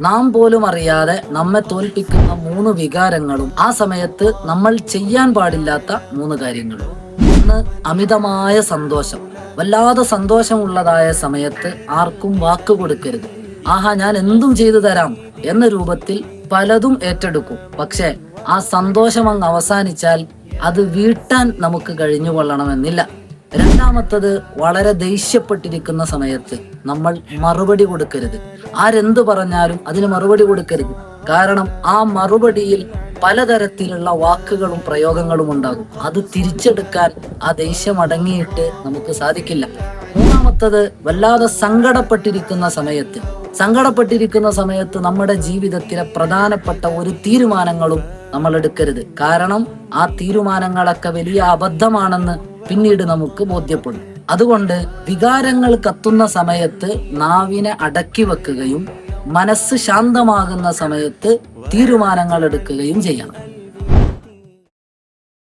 നാം പോലും അറിയാതെ നമ്മെ തോൽപ്പിക്കുന്ന 3 വികാരങ്ങളും ആ സമയത്ത് നമ്മൾ ചെയ്യാൻ പാടില്ലാത്ത 3 കാര്യങ്ങളും. ഒന്ന്, അമിതമായ സന്തോഷം. വല്ലാതെ സന്തോഷമുള്ളതായ സമയത്ത് ആർക്കും വാക്ക് കൊടുക്കരുത്. ആഹാ, ഞാൻ എന്തും ചെയ്തു തരാം എന്ന രൂപത്തിൽ പലതും ഏറ്റെടുക്കും. പക്ഷെ ആ സന്തോഷം അങ്ങ് അവസാനിച്ചാൽ അത് വീട്ടാൻ നമുക്ക് കഴിഞ്ഞുകൊള്ളണമെന്നില്ല. രണ്ടാമത്തത്, വളരെ ദേഷ്യപ്പെട്ടിരിക്കുന്ന സമയത്ത് നമ്മൾ മറുപടി കൊടുക്കരുത്. ആരെന്ത് പറഞ്ഞാലും അതിന് മറുപടി കൊടുക്കരുത്. കാരണം ആ മറുപടിയിൽ പലതരത്തിലുള്ള വാക്കുകളും പ്രയോഗങ്ങളും ഉണ്ടാകും. അത് തിരിച്ചെടുക്കാൻ ആ ദേഷ്യം അടങ്ങിയിട്ട് നമുക്ക് സാധിക്കില്ല. മൂന്നാമത്തത്, വല്ലാതെ സങ്കടപ്പെട്ടിരിക്കുന്ന സമയത്ത് നമ്മുടെ ജീവിതത്തിലെ പ്രധാനപ്പെട്ട ഒരു തീരുമാനങ്ങളും നമ്മൾ എടുക്കരുത്. കാരണം ആ തീരുമാനങ്ങളൊക്കെ വലിയ അബദ്ധമാണെന്ന് പിന്നീട് നമുക്ക് ബോധ്യപ്പെടും. അതുകൊണ്ട് വികാരങ്ങൾ കത്തുന്ന സമയത്ത് നാവിനെ അടക്കി വെക്കുകയും മനസ്സ് ശാന്തമാകുന്ന സമയത്ത് തീരുമാനങ്ങൾ എടുക്കുകയും ചെയ്യണം.